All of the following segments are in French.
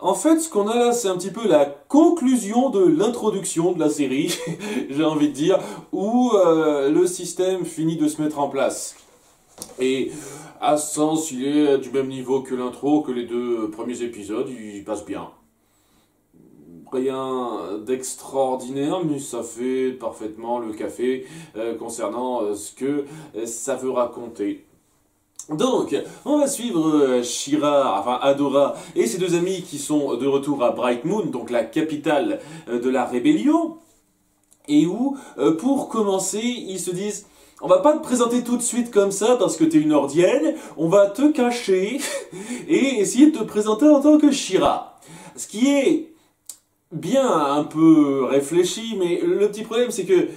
En fait, ce qu'on a là, c'est un petit peu la conclusion de l'introduction de la série, j'ai envie de dire, où le système finit de se mettre en place. Et à ce sens, il est du même niveau que l'intro, que les deux premiers épisodes, il passe bien. Rien d'extraordinaire, mais ça fait parfaitement le café concernant ce que ça veut raconter. Donc, on va suivre Shira, enfin Adora, et ses deux amis qui sont de retour à Bright Moon, donc la capitale de la rébellion, et où, pour commencer, ils se disent, on va pas te présenter tout de suite comme ça parce que t'es une ordienne, on va te cacher et essayer de te présenter en tant que Shira. Ce qui est bien un peu réfléchi, mais le petit problème c'est que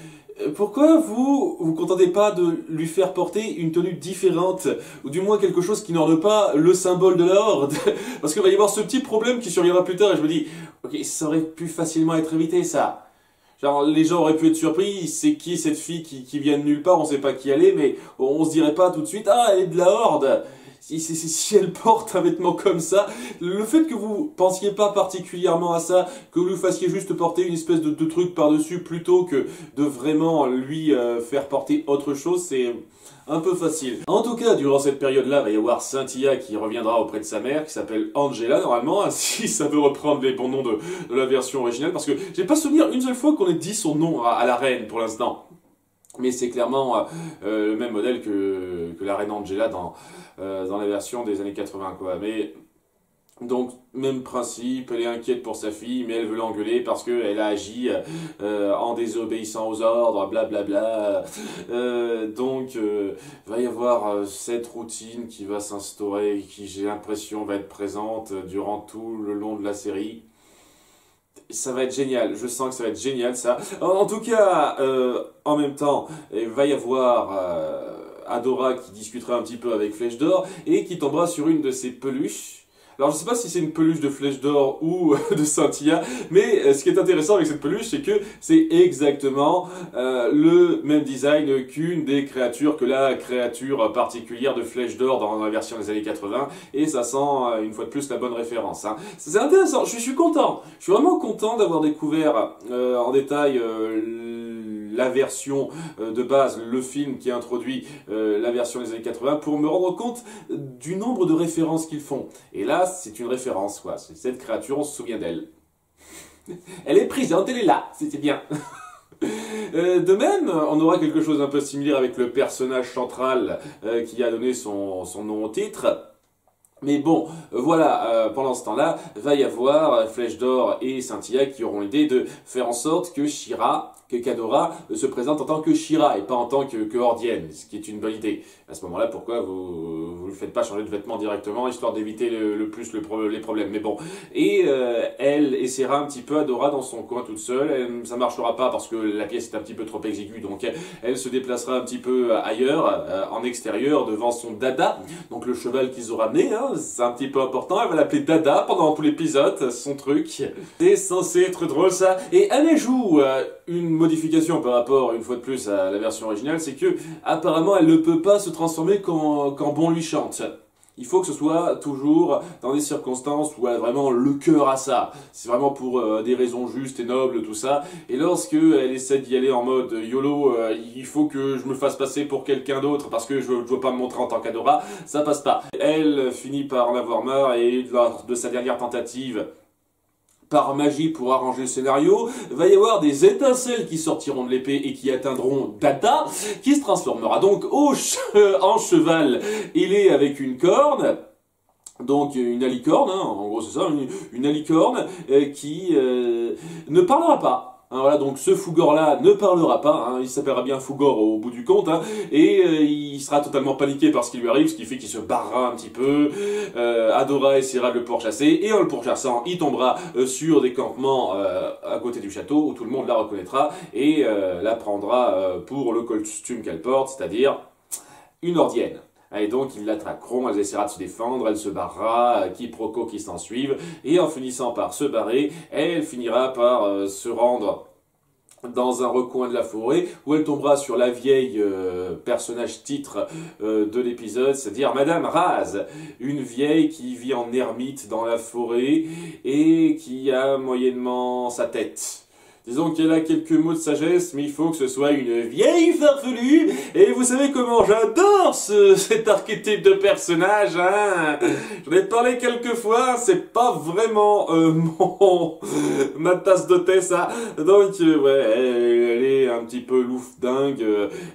pourquoi vous contentez pas de lui faire porter une tenue différente, ou du moins quelque chose qui n'orde pas le symbole de la Horde? Parce qu'il va y avoir ce petit problème qui surviendra plus tard, et je me dis, ok, ça aurait pu facilement être évité, ça. Genre, les gens auraient pu être surpris, c'est qui cette fille qui vient de nulle part, on sait pas qui elle est, mais on se dirait pas tout de suite, ah, elle est de la Horde. Si elle porte un vêtement comme ça, le fait que vous pensiez pas particulièrement à ça, que vous lui fassiez juste porter une espèce de truc par-dessus plutôt que de vraiment lui faire porter autre chose, c'est un peu facile. En tout cas, durant cette période-là, il va y avoir Cynthia qui reviendra auprès de sa mère, qui s'appelle Angela normalement, si ça veut reprendre les bons noms de la version originale, parce que j'ai pas souvenir une seule fois qu'on ait dit son nom à la reine pour l'instant. Mais c'est clairement le même modèle que la reine Angela dans la version des années 80, quoi. Mais donc, même principe, elle est inquiète pour sa fille, mais elle veut l'engueuler parce qu'elle a agi en désobéissant aux ordres, blablabla. Donc, va y avoir cette routine qui va s'instaurer, qui j'ai l'impression va être présente durant tout le long de la série. Ça va être génial, je sens que ça va être génial ça. En tout cas, en même temps, il va y avoir Adora qui discutera un petit peu avec Flèche d'Or et qui tombera sur une de ses peluches. Alors je sais pas si c'est une peluche de Flèche d'Or ou de Cynthia, mais ce qui est intéressant avec cette peluche, c'est que c'est exactement le même design qu'une des créatures, que la créature particulière de Flèche d'Or dans la version des années 80, et ça sent une fois de plus la bonne référence. Hein. C'est intéressant, je suis content, je suis vraiment content d'avoir découvert en détail la version de base, le film qui introduit la version des années 80, pour me rendre compte du nombre de références qu'ils font. Et là, c'est une référence, quoi. C'est cette créature, on se souvient d'elle. Elle est présente, elle est là, c'est bien. De même, on aura quelque chose un peu similaire avec le personnage central qui a donné son nom au titre. Mais bon, voilà, pendant ce temps-là, va y avoir Flèche d'Or et Cynthia qui auront l'idée de faire en sorte que Kadora se présente en tant que Shira et pas en tant que Hordienne, ce qui est une bonne idée. À ce moment-là, pourquoi vous ne faites pas changer de vêtements directement, histoire d'éviter les problèmes. Mais bon, et elle essaiera un petit peu Adora dans son coin toute seule, ça marchera pas parce que la pièce est un petit peu trop exiguë, donc elle se déplacera un petit peu ailleurs, en extérieur, devant son dada, donc le cheval qu'ils ont ramené, hein, c'est un petit peu important, elle va l'appeler Dada pendant tout l'épisode, son truc. C'est censé être drôle ça. Et elle ajoute une modification par rapport, une fois de plus, à la version originale, c'est que apparemment elle ne peut pas se transformer quand bon lui chante. Il faut que ce soit toujours dans des circonstances où elle a vraiment le cœur à ça. C'est vraiment pour des raisons justes et nobles, tout ça. Et lorsque elle essaie d'y aller en mode YOLO, il faut que je me fasse passer pour quelqu'un d'autre parce que je ne dois pas me montrer en tant qu'Adora, ça passe pas. Elle finit par en avoir marre et lors de sa dernière tentative, par magie pour arranger le scénario, va y avoir des étincelles qui sortiront de l'épée et qui atteindront Dada, qui se transformera donc en cheval. Il est avec une corne, donc une alicorne, hein, en gros c'est ça, une alicorne qui ne parlera pas. Hein, voilà, donc ce Fougor-là ne parlera pas, hein, il s'appellera bien Fougor au bout du compte, hein, et il sera totalement paniqué par ce qui lui arrive, ce qui fait qu'il se barrera un petit peu. Adora essaiera de le pourchasser, et en le pourchassant, il tombera sur des campements à côté du château, où tout le monde la reconnaîtra, et la prendra pour le costume qu'elle porte, c'est-à-dire une ordienne. Et donc ils l'attraqueront, elle essaiera de se défendre, elle se barrera, quiproquo qui s'ensuivent, et en finissant par se barrer, elle finira par se rendre dans un recoin de la forêt, où elle tombera sur la vieille personnage titre de l'épisode, c'est-à-dire Madame Raz, une vieille qui vit en ermite dans la forêt et qui a moyennement sa tête. Disons qu'elle a quelques mots de sagesse, mais il faut que ce soit une vieille farfelue. Et vous savez comment j'adore cet archétype de personnage, hein. J'en ai parlé quelques fois, c'est pas vraiment ma tasse de thé, ça. Donc, ouais, elle est un petit peu louf-dingue.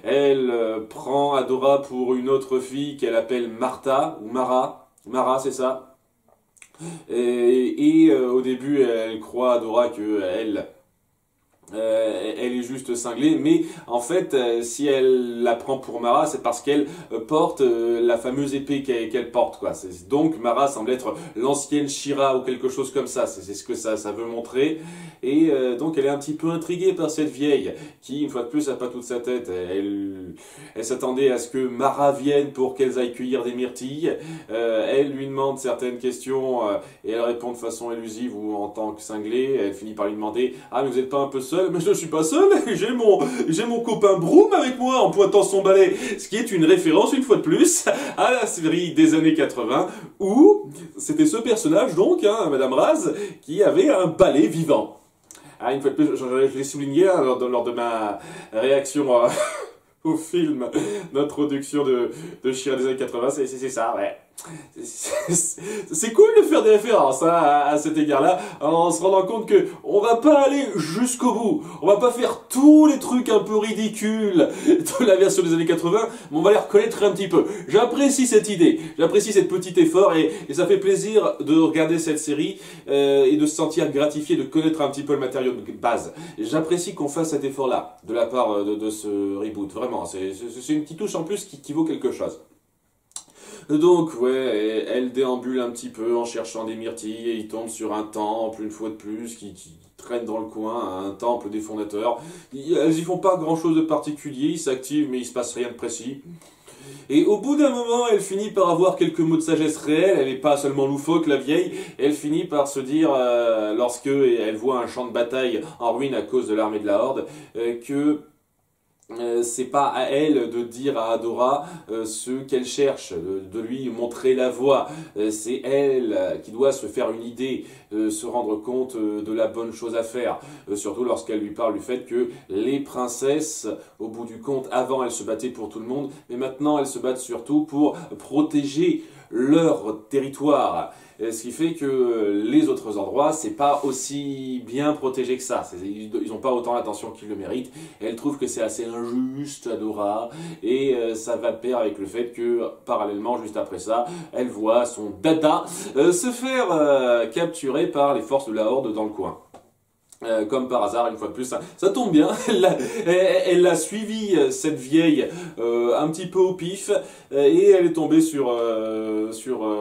Elle prend Adora pour une autre fille qu'elle appelle Martha, ou Mara. Mara, c'est ça. Et au début, elle croit Adora que elle est juste cinglée, mais en fait, si elle la prend pour Mara, c'est parce qu'elle porte la fameuse épée qu'elle porte, quoi. Donc Mara semble être l'ancienne She-Ra ou quelque chose comme ça. C'est ce que ça veut montrer. Et donc elle est un petit peu intriguée par cette vieille qui, une fois de plus, a pas toute sa tête. Elle s'attendait à ce que Mara vienne pour qu'elles aillent cueillir des myrtilles. Elle lui demande certaines questions et elle répond de façon élusive ou en tant que cinglée. Elle finit par lui demander: ah, mais vous n'êtes pas un peu seul? Mais je ne suis pas seul, j'ai mon copain Broom avec moi en pointant son balai. Ce qui est une référence, une fois de plus, à la série des années 80 où c'était ce personnage, donc, hein, Madame Raz, qui avait un balai vivant. Ah, une fois de plus, je l'ai souligné hein, lors de ma réaction au film d'introduction de She-Ra des années 80, c'est ça, ouais. C'est cool de faire des références hein, à cet égard-là, en se rendant compte que on va pas aller jusqu'au bout, on va pas faire tous les trucs un peu ridicules de la version des années 80, mais on va les reconnaître un petit peu. J'apprécie cette idée, j'apprécie cet petit effort et ça fait plaisir de regarder cette série et de se sentir gratifié de connaître un petit peu le matériau de base. J'apprécie qu'on fasse cet effort-là de la part de ce reboot, vraiment, c'est une petite touche en plus qui vaut quelque chose. Donc, ouais, elle déambule un petit peu en cherchant des myrtilles et il tombe sur un temple, une fois de plus, qui traîne dans le coin, un temple des fondateurs. Elles y font pas grand chose de particulier, ils s'activent mais il se passe rien de précis. Et au bout d'un moment, elle finit par avoir quelques mots de sagesse réels, elle n'est pas seulement loufoque, la vieille, elle finit par se dire, lorsque elle voit un champ de bataille en ruine à cause de l'armée de la Horde, que c'est pas à elle de dire à Adora ce qu'elle cherche, de lui montrer la voie. C'est elle qui doit se faire une idée, se rendre compte de la bonne chose à faire. Surtout lorsqu'elle lui parle du fait que les princesses, au bout du compte, avant elles se battaient pour tout le monde, mais maintenant elles se battent surtout pour protéger leur territoire. Ce qui fait que les autres endroits, c'est pas aussi bien protégé que ça. Ils n'ont pas autant l'attention qu'ils le méritent. Et elle trouve que c'est assez injuste, Adora. Et ça va de pair avec le fait que, parallèlement, juste après ça, elle voit son dada se faire capturer par les forces de la Horde dans le coin. Comme par hasard, une fois de plus, ça tombe bien, elle a suivi cette vieille un petit peu au pif, et elle est tombée sur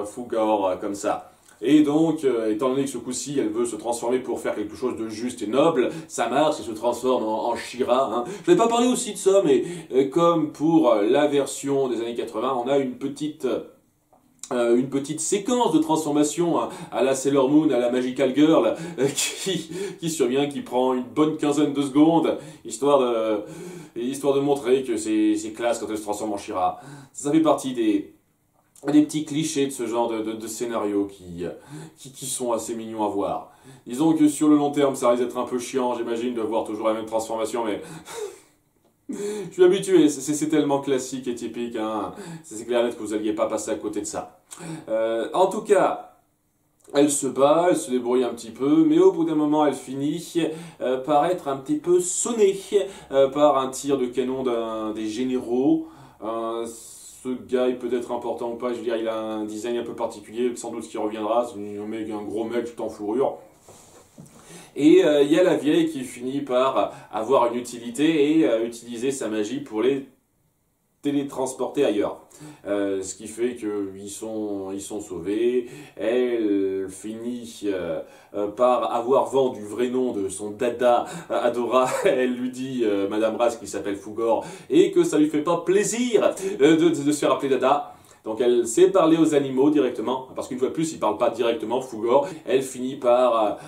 Fugor, comme ça. Et donc, étant donné que ce coup-ci, elle veut se transformer pour faire quelque chose de juste et noble, ça marche, elle se transforme en She-Ra. Hein. Je n'avais pas parlé aussi de ça, mais comme pour la version des années 80, on a une petite séquence de transformation hein, à la Sailor Moon, à la Magical Girl, qui survient, qui prend une bonne quinzaine de secondes, histoire de montrer que c'est classe quand elle se transforme en She-Ra. Ça fait partie des petits clichés de ce genre de scénario qui sont assez mignons à voir. Disons que sur le long terme, ça risque d'être un peu chiant, j'imagine, de voir toujours la même transformation, mais... Je suis habitué, c'est tellement classique et typique, hein. C'est clair net que vous n'alliez pas passer à côté de ça. En tout cas, elle se bat, elle se débrouille un petit peu, mais au bout d'un moment, elle finit par être un petit peu sonnée par un tir de canon d'un des généraux. Ce gars est peut-être important ou pas, je veux dire, il a un design un peu particulier, sans doute qui reviendra, c'est un gros mec tout en fourrure. Et il y a la vieille qui finit par avoir une utilité et utiliser sa magie pour les télétransporter ailleurs. Ce qui fait qu'ils sont sauvés. Elle finit par avoir vent du vrai nom de son dada Adora. Elle lui dit, Madame Raz, qui s'appelle Fugor, et que ça lui fait pas plaisir de se faire appeler dada. Donc elle sait parler aux animaux directement, parce qu'une fois de plus, il parle pas directement, Fougor. Elle finit par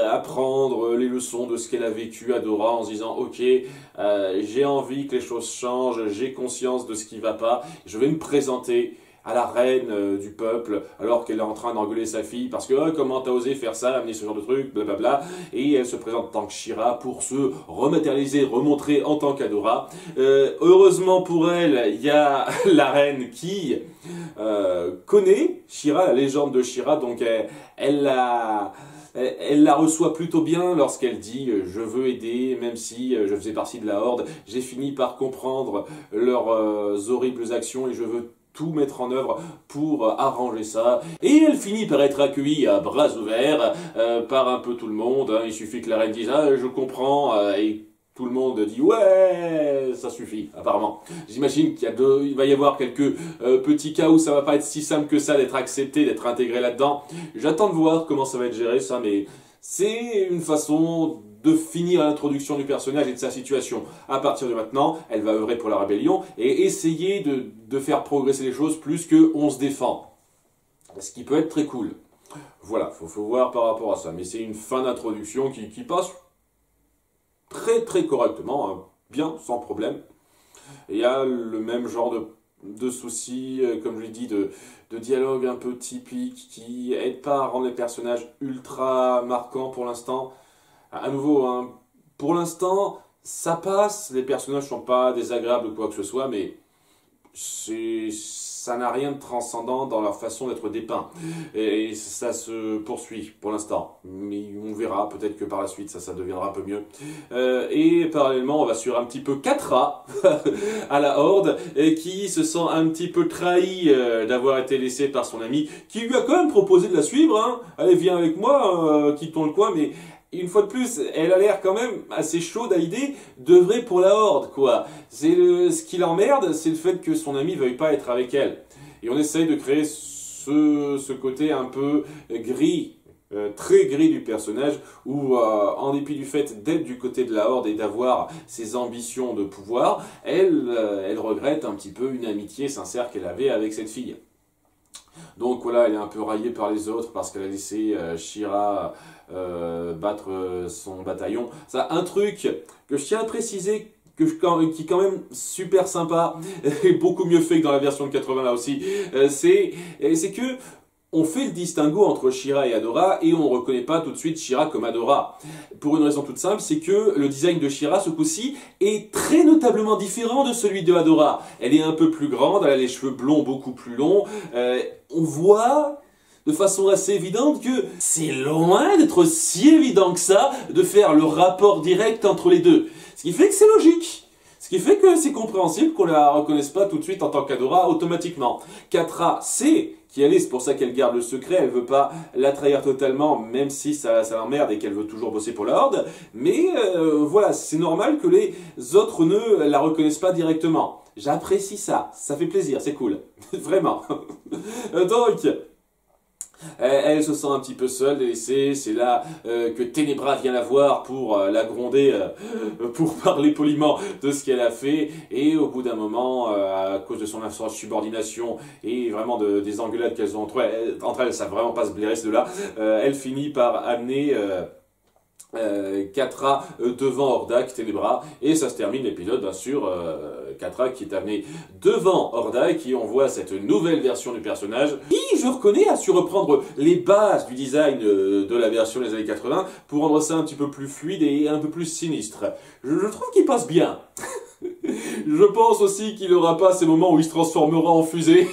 apprendre les leçons de ce qu'elle a vécu, Adora, en se disant, ok, j'ai envie que les choses changent, j'ai conscience de ce qui va pas, je vais me présenter à la reine du peuple, alors qu'elle est en train d'engueuler sa fille, parce que comment t'as osé faire ça, amener ce genre de truc, blablabla, et elle se présente en tant que She-Ra pour se rematérialiser, remontrer en tant qu'Adora. Heureusement pour elle, il y a la reine qui connaît She-Ra, la légende de She-Ra, donc elle la reçoit plutôt bien lorsqu'elle dit je veux aider, même si je faisais partie de la Horde, j'ai fini par comprendre leurs horribles actions et je veux tout mettre en œuvre pour arranger ça. Et elle finit par être accueillie à bras ouverts par un peu tout le monde. Hein. Il suffit que la reine dise je comprends et tout le monde dit ouais, ça suffit, apparemment. J'imagine qu'il va y avoir quelques petits cas où ça va pas être si simple que ça d'être accepté, d'être intégré là-dedans. J'attends de voir comment ça va être géré, ça, mais c'est une façon de finir l'introduction du personnage et de sa situation. À partir de maintenant, elle va œuvrer pour la rébellion et essayer de faire progresser les choses plus que on se défend. Ce qui peut être très cool. Voilà, faut voir par rapport à ça. Mais c'est une fin d'introduction qui passe très très correctement, hein, bien, sans problème. Il y a le même genre de soucis, comme je l'ai dit, de dialogue un peu typique qui aide pas à rendre les personnages ultra marquants pour l'instant. À nouveau, hein, pour l'instant, ça passe, les personnages sont pas désagréables ou quoi que ce soit, mais ça n'a rien de transcendant dans leur façon d'être dépeint. Et ça se poursuit pour l'instant. Mais on verra, peut-être que par la suite, ça deviendra un peu mieux. Et parallèlement, on va sur un petit peu Catra à la Horde, et qui se sent un petit peu trahi d'avoir été laissé par son ami, qui lui a quand même proposé de la suivre. Hein. Allez, viens avec moi, quittons le coin, mais... Une fois de plus, elle a l'air quand même assez chaude à l'idée d'œuvrer pour la Horde, quoi. Ce qui l'emmerde, c'est le fait que son ami veuille pas être avec elle. Et on essaye de créer ce côté un peu gris, très gris du personnage, où en dépit du fait d'être du côté de la Horde et d'avoir ses ambitions de pouvoir, elle regrette un petit peu une amitié sincère qu'elle avait avec cette fille. Donc voilà, elle est un peu raillée par les autres parce qu'elle a laissé She-Ra battre son bataillon. Ça, un truc que je tiens à préciser, qui est quand même super sympa, et beaucoup mieux fait que dans la version de 80 là aussi, c'est que on fait le distinguo entre She-Ra et Adora et on ne reconnaît pas tout de suite She-Ra comme Adora. Pour une raison toute simple, c'est que le design de She-Ra ce coup-ci est très notablement différent de celui de Adora. Elle est un peu plus grande, elle a les cheveux blonds beaucoup plus longs. On voit de façon assez évidente que c'est loin d'être si évident que ça de faire le rapport direct entre les deux. Ce qui fait que c'est logique. Ce qui fait que c'est compréhensible qu'on la reconnaisse pas tout de suite en tant qu'Adora automatiquement. Catra sait qui elle est, c'est pour ça qu'elle garde le secret, elle veut pas la trahir totalement, même si ça l'emmerde et qu'elle veut toujours bosser pour la Horde, mais voilà, c'est normal que les autres ne la reconnaissent pas directement. J'apprécie ça, ça fait plaisir, c'est cool, vraiment. Donc, elle se sent un petit peu seule, délaissée, c'est là que Ténébra vient la voir pour la gronder, pour parler poliment de ce qu'elle a fait, et au bout d'un moment, à cause de son insubordination et vraiment des engueulades qu'elles ont entre elles, ça va vraiment pas se blairer ce deux-là, elle finit par amener... Catra devant Hordak, Ténébra, et ça se termine l'épisode sur Catra qui est amené devant Hordak, qui on voit cette nouvelle version du personnage, qui je reconnais a su reprendre les bases du design de la version des années 80 pour rendre ça un petit peu plus fluide et un peu plus sinistre. Je trouve qu'il passe bien. Je pense aussi qu'il n'aura pas ces moments où il se transformera en fusée.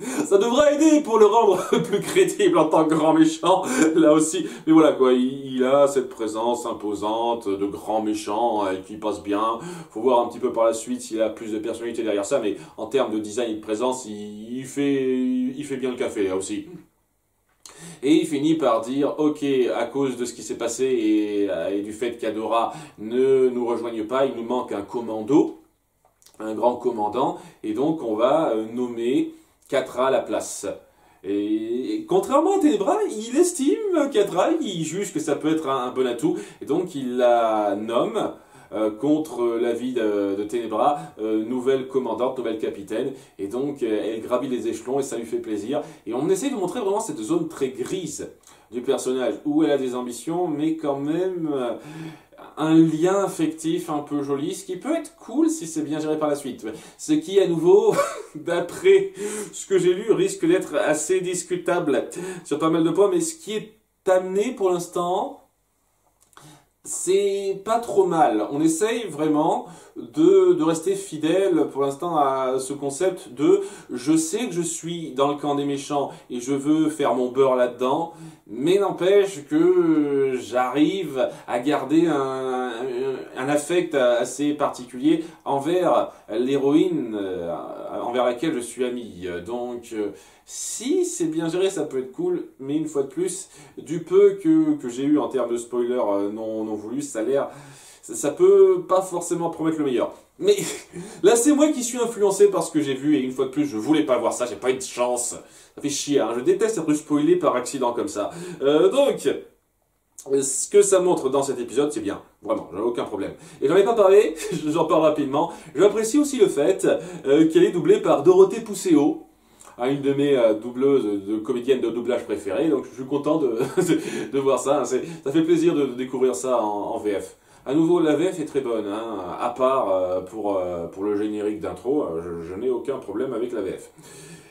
Ça devrait aider pour le rendre plus crédible en tant que grand méchant, là aussi. Mais voilà quoi, il a cette présence imposante de grand méchant qui passe bien. Faut voir un petit peu par la suite s'il a plus de personnalité derrière ça, mais en termes de design et de présence, il fait bien le café là aussi. Et il finit par dire, ok, à cause de ce qui s'est passé et du fait qu'Adora ne nous rejoigne pas, il nous manque un commando, un grand commandant, et donc on va nommer Catra à la place. Et contrairement à Ténébra, il estime Catra, il juge que ça peut être un bon atout, et donc il la nomme contre la vie de Ténébra, nouvelle commandante, nouvelle capitaine, et donc elle gravit les échelons et ça lui fait plaisir. Et on essaye de montrer vraiment cette zone très grise du personnage, où elle a des ambitions, mais quand même un lien affectif un peu joli, ce qui peut être cool si c'est bien géré par la suite. Ce qui, à nouveau, d'après ce que j'ai lu, risque d'être assez discutable sur pas mal de points, mais ce qui est amené pour l'instant, c'est pas trop mal. On essaye vraiment de rester fidèle pour l'instant à ce concept de je sais que je suis dans le camp des méchants et je veux faire mon beurre là-dedans, mais n'empêche que j'arrive à garder un affect assez particulier envers l'héroïne envers laquelle je suis ami. Donc si c'est bien géré, ça peut être cool, mais une fois de plus, du peu que j'ai eu en termes de spoiler non voulu, ça peut pas forcément promettre le meilleur. Mais là, c'est moi qui suis influencé par ce que j'ai vu, et une fois de plus, je voulais pas voir ça, j'ai pas eu de chance. Ça fait chier, hein, je déteste être spoilé par accident comme ça. Donc, ce que ça montre dans cet épisode, c'est bien. Vraiment, j'ai aucun problème. Et j'en ai pas parlé, j'en parle rapidement. J'apprécie aussi le fait qu'elle est doublée par Dorothée Pousseau, une de mes doubleuses, de comédiennes de doublage préférées, donc je suis content de voir ça. Ça fait plaisir de découvrir ça en VF. À nouveau, la VF est très bonne, hein, à part pour le générique d'intro, je n'ai aucun problème avec la VF.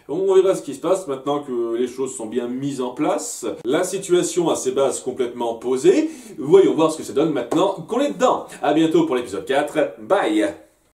On verra ce qui se passe maintenant que les choses sont bien mises en place. La situation a ses bases complètement posées. Voyons voir ce que ça donne maintenant qu'on est dedans. À bientôt pour l'épisode 4. Bye!